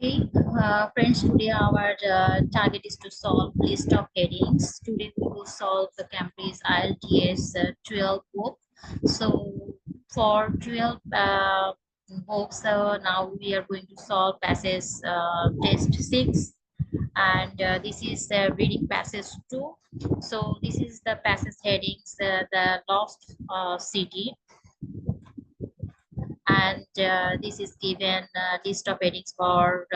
Okay, friends, today our target is to solve list of headings. Today we will solve the Cambridge IELTS 12 book. So for 12 books, now we are going to solve passage test 6, and this is reading passage 2. So this is the passage headings, the lost city, and this is given list of headings for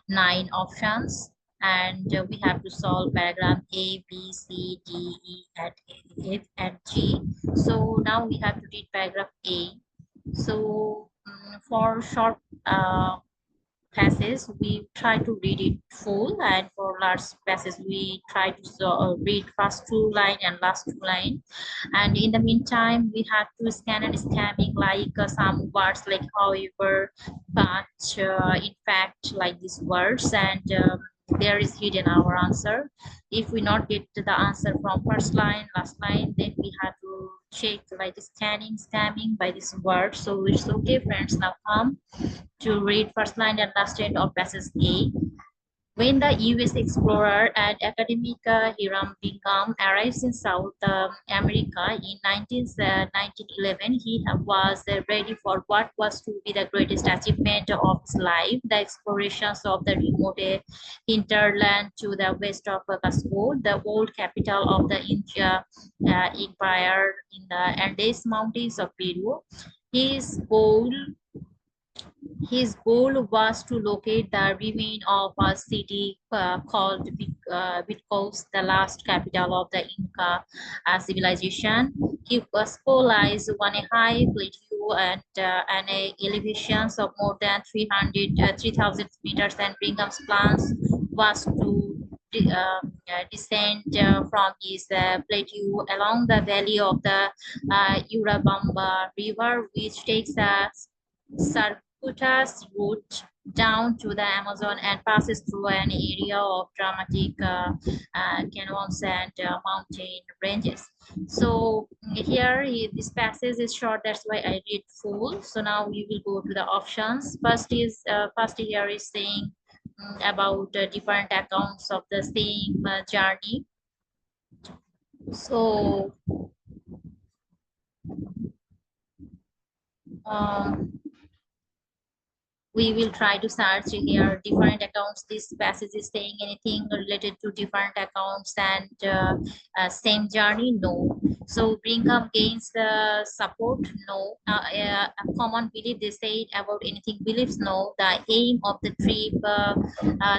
9 options, and we have to solve paragraph A, B, C, D, E, and F, and G. So now we have to read paragraph A. So for short passage we try to read it full, and for large passage we try to read first 2 line and last 2 line, and in the meantime we have to scan and scamming like some words like however, but, in fact, like these words, and there is hidden our answer. If we not get to the answer from first line last line, then we have to check like scanning scamming by this word. So it's okay, friends, now come to read first line and last line of passage A. When the US explorer and academic Hiram Bingham arrives in South America in 1911, he was ready for what was to be the greatest achievement of his life, the explorations of the remote hinterland to the west of Cusco, the old capital of the Inca Empire in the Andes Mountains of Peru. His goal his goal was to locate the remain of a city called Vitcos, the last capital of the Inca civilization. Cusco lies on a high plateau and a elevations of more than 3,000 meters, and Bingham's plans was to descend from his plateau along the valley of the Urubamba River, which takes a circuitous route down to the Amazon and passes through an area of dramatic canyons and mountain ranges. So here this passage is short, that's why I read full. So now we will go to the options. First here is saying about different accounts of the same journey. So um, we will try to search here different accounts. This passage is saying anything related to different accounts and same journey? No. So Brigham gains support? No. A common belief, they said about anything beliefs? No. The aim of the trip,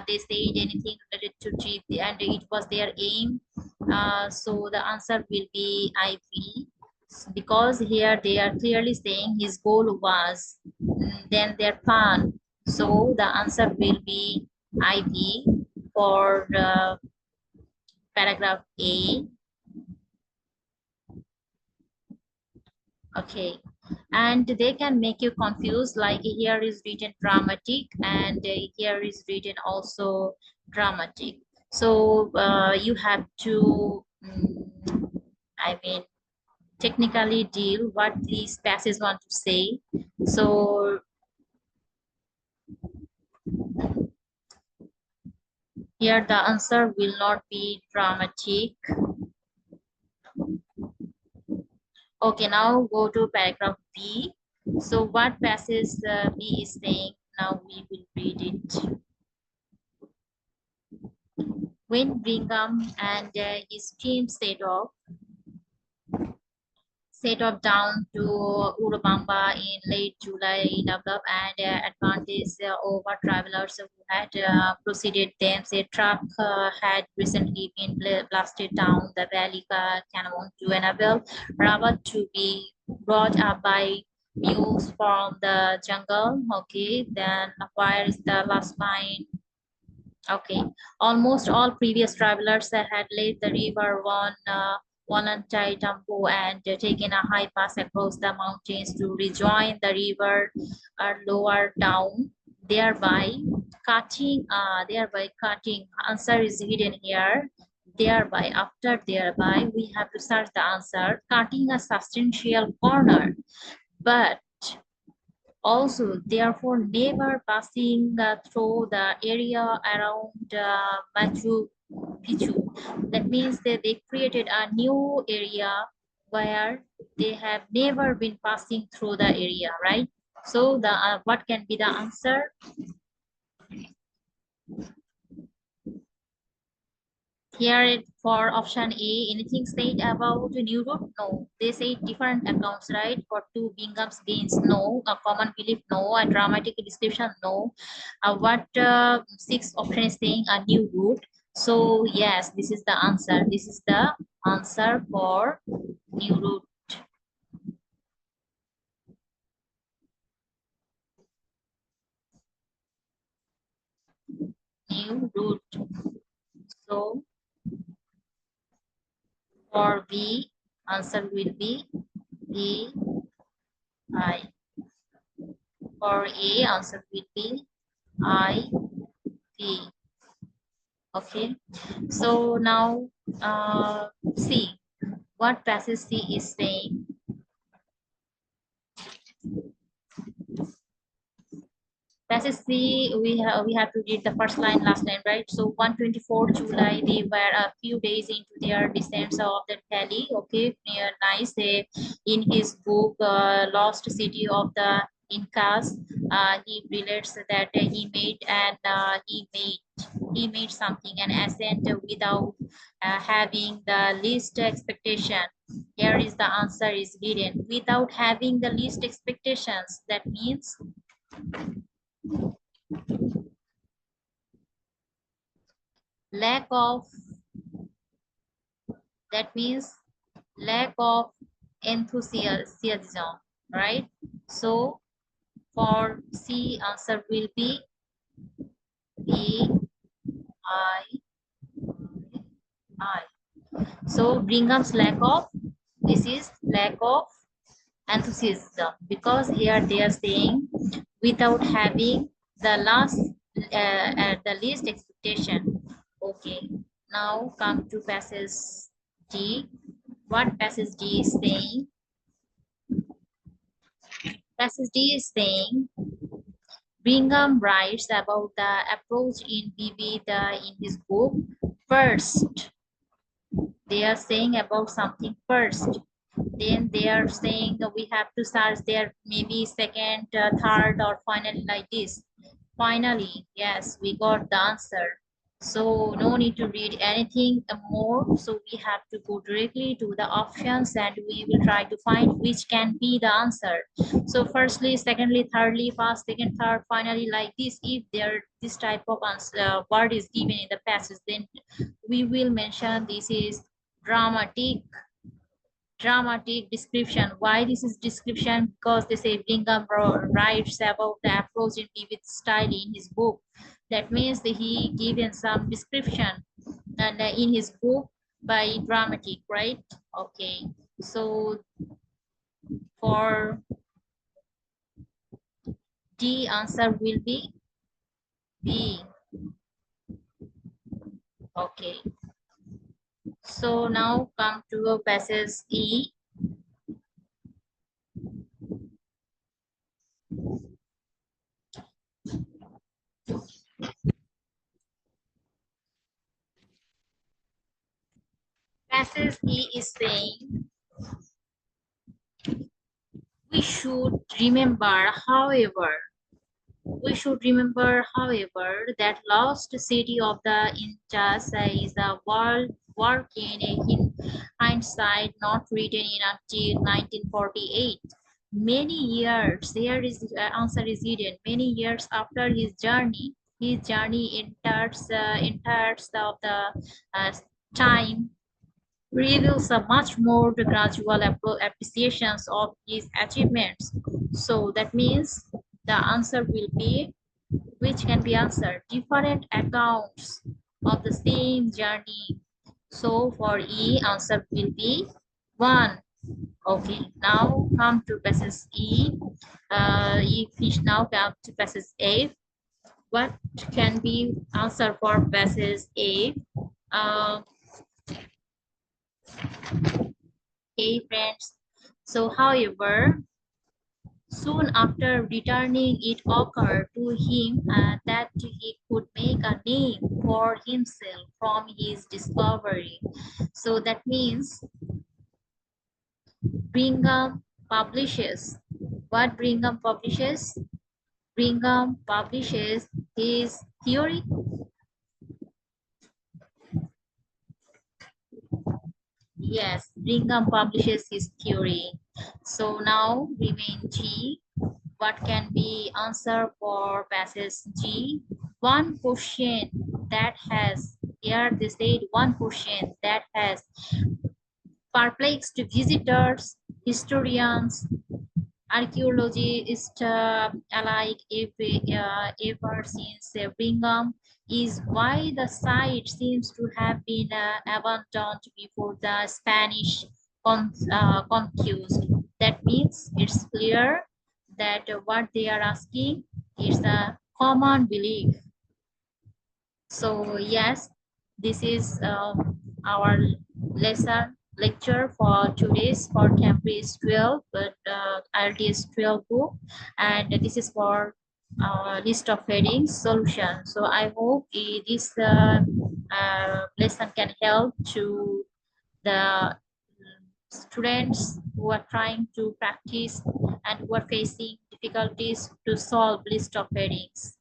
they said anything related to trip, and it was their aim. So the answer will be IV, because here they are clearly saying his goal was, then their plan. So the answer will be IV for paragraph A. Okay, and they can make you confused, like here is written dramatic and here is written also dramatic. So you have to I mean technically deal what these passages want to say. So here the answer will not be dramatic. Okay, now go to paragraph B. So what passage B is saying, now we will read it. When Brigham and his team set off down to Urubamba in late July, developed and advantage over travelers who had proceeded them. A truck had recently been blasted down the valley canyon to enable rubber to be brought up by mules from the jungle. Okay, then where is the last line? Okay, almost all previous travelers had laid the river one Tempo and taken a high pass across the mountains to rejoin the river lower down, thereby cutting. Answer is hidden here. Thereby, after thereby, we have to search the answer. Cutting a substantial corner, but Also, therefore, never passing through the area around Machu Picchu. That means that they created a new area where they have never been passing through the area, right? So the what can be the answer? Here for option A, anything said about the new route? No. They say different accounts, right? For two Bingham's gains, no. A common belief, no. A dramatic description, no. What sixth option is saying a new route. So yes, this is the answer. This is the answer for new route. New route. So for B, answer will be B I. For A, answer will be I P. Okay, so now see what passage C is saying. Passage C, we have to read the first line, last line, right? So 124 July, they were a few days into their descent of the valley. Okay, near nice. In his book, Lost City of the Incas, he relates that he made something an ascent without having the least expectation. Here is the answer is given without having the least expectations. That means lack of, that means lack of enthusiasm, right? So for C, answer will be B I I. So Bringham's lack of, this is lack of enthusiasm, because here they are saying without having the last the least expectation. Okay, now come to passage D. What passage D is saying? Passage D is saying Brigham writes about the approach in BB in his book. First, they are saying about something first. Then they are saying that we have to search there maybe second, third, or finally like this. Finally, yes, we got the answer. So no need to read anything more. So we have to go directly to the options and we will try to find which can be the answer. So firstly, secondly, thirdly, first, second, third, finally like this. If there this type of answer, word is given in the passage, then we will mention this is dramatic description. Why this is description? Because they say Bingham writes about the approach in vivid style in his book. That means that he given some description and in his book by dramatic, right? Okay, so for D, answer will be B. Okay, so now come to passage E. Passage E is saying we should remember, however, that lost city of the Incas is a world working in hindsight, not written in until 1948. Many years, there is answer is hidden. Many years after his journey enters of the time reveals a much more gradual appreciations of his achievements. So that means the answer will be, which can be answered, different accounts of the same journey. So for E, answer will be 1. Okay, now come to passage E. If we now come to passage A, what can be answer for passage A? Uh, okay, friends. So, however, Soon after returning, it occurred to him that he could make a name for himself from his discovery. So that means Brigham publishes. What Brigham publishes? Brigham publishes his theory. Yes, Brigham publishes his theory. So now remain G. What can be answer for passage G? One question that has, here they said one question that has perplexed visitors, historians, archaeologists alike ever since Brigham is why the site seems to have been abandoned before the Spanish conquest. That means it's clear that what they are asking is a common belief. So yes, this is our lesson lecture for today's for Cambridge 12, but IELTS 12 book, and this is for list of headings solution. So I hope this lesson can help to the students who are trying to practice and who are facing difficulties to solve list of headings.